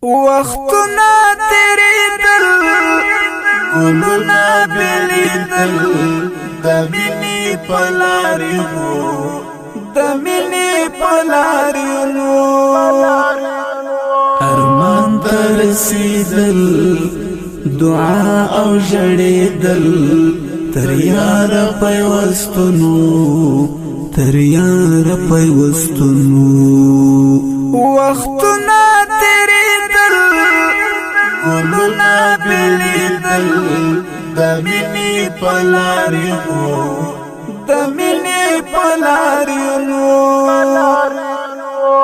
وختنا تیریدل گلونا بلیدل دمینی پلاریونو دمینی پلاریونو ارمان ترسیدل دعا او جڑیدل تریار پیوستنو تریار پیوستنو وختنا تیریدل گلونا بلیدل دمینی پلاریونو دمینی پلاریونو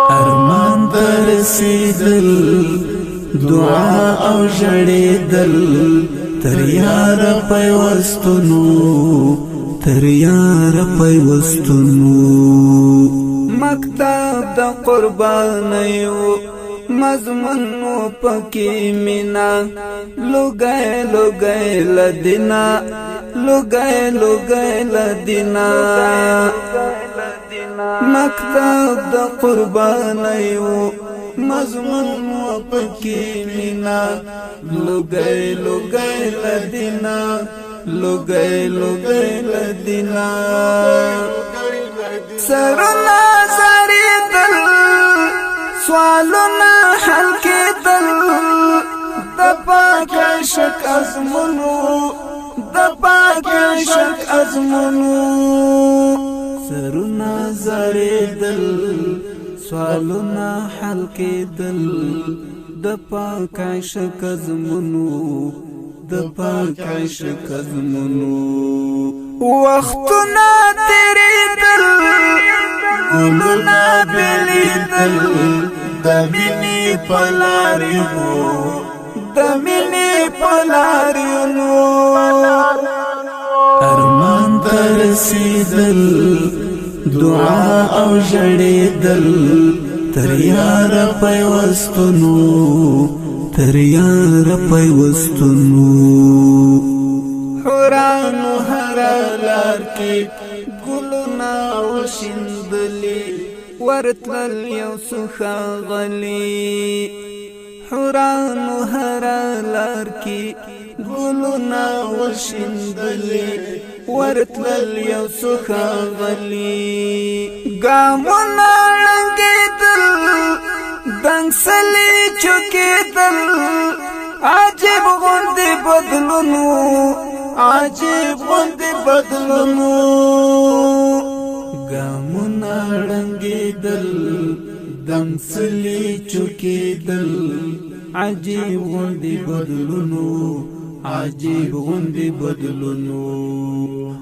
ارمان ترسیدل دعا او جڑیدل تریار پیوستنو تریار پیوستنو مکتب د قربانیو مضمونو پکی مینا لوگای لوگای لدینا لوگای لوگای لدینا مکتب د قربانیو مضمونو پکی مینا لوگای لوگای لدینا لوگای لوگای لدینا سرنا زریدل سوالنا حل کېدل د پاک عشق ازمونو د پاک عشق ازمونو سرنا زریدل سوالنا حل کېدل د پاک عشق ازمونو د پاک عشق ازمونو وختنا تیریدل گلونا بلیدل دمینی پلاریونو دمینی پلاریونو ارمان ترسیدل دعا او جڑیدل تریار پیوستنو تریار پیوستنو حورانو هر لار کی گلونا وشندلی ورتلل یو سخاغلی حورانو هر لار کی گلونا وشندلی ورتلل یو سخاغلی گامونا لنگیدل دنگسلی چوکیدل عجیب غندی بدلونو عجیب غندی بدلونو گامونا ړنګېدل دنګسلي چوکېدل عجیب غندی بدلونو عجیب غندی بدلونو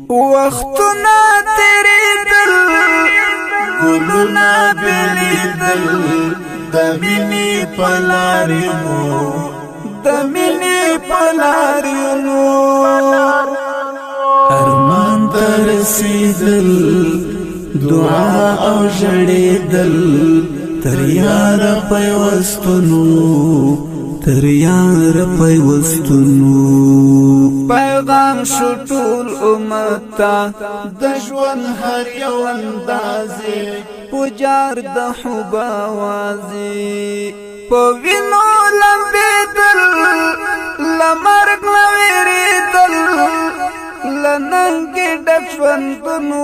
وختنا تیریدل گلونا بلیدل دمینی پلاریونو دمینی پلاریونو ارمان ترسیدل دعا او جڑیدل تریار پیوستنو تریار پیوستنو پیغام شو ټول امت د ژوند هر یو اندازې پجار د حب اوازې په وینو لمبېدل لمرګ نه وېرېدل لننګې ډک ژوندونو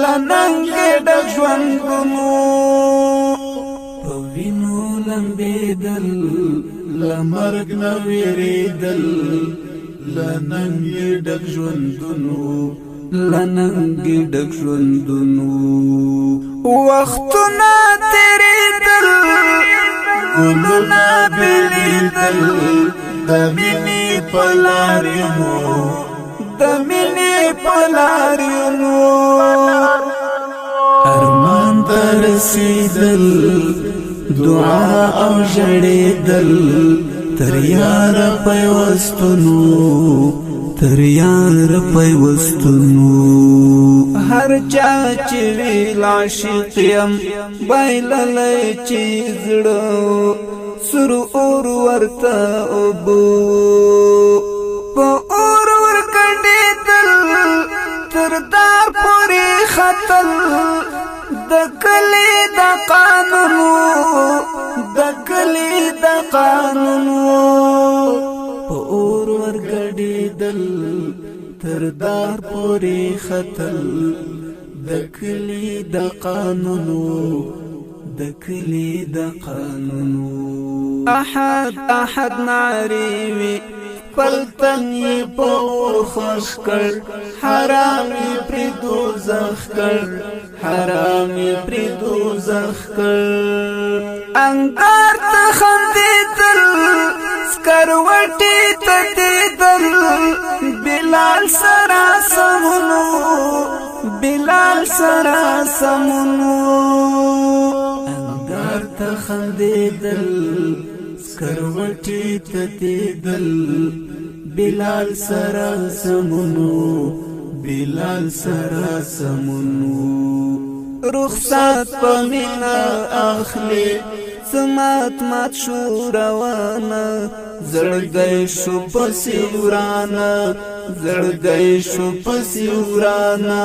لننګې ډک ژوندونو په وینو لمبېدل لمرګ نه وېرېدل لننګې ډک ژوندونو لننګې ډک ژوندونو وختونه تېرېدل گلونا بلیدل دمینی پلاریونو دمینی پلاریونو ارمان ترسیدل دعا او جڑیدل تریار پیوستنو تریار پیوستنو هر چا چې ویل عاشق یم بایللی چې زړه سر اور ورته اوبو په اور ورکډېدل تر دار پورې ختل د کلي د قانونو د کلی د قانونو په اور ورګډېدل تر دار پورې ختل د کلی د قانونو د کلی د قانونو احد احد ناری وی پلتن یې په اور خوش کړ حرام یې پرې دوزخ کړ حرام یې پرې دوزخ کړ انګار ته خندېدل سکروټې ته دیدل بلال سره سمونو بلال سره سمونو انګار ته خندېدل سکروټې ته دیدل بلال سره سمونو بلال سره سمونو رخصت په مینا اخلي سمات مات شو روانه زړګی شو پسې ورانه زړګی شو پسې ورانه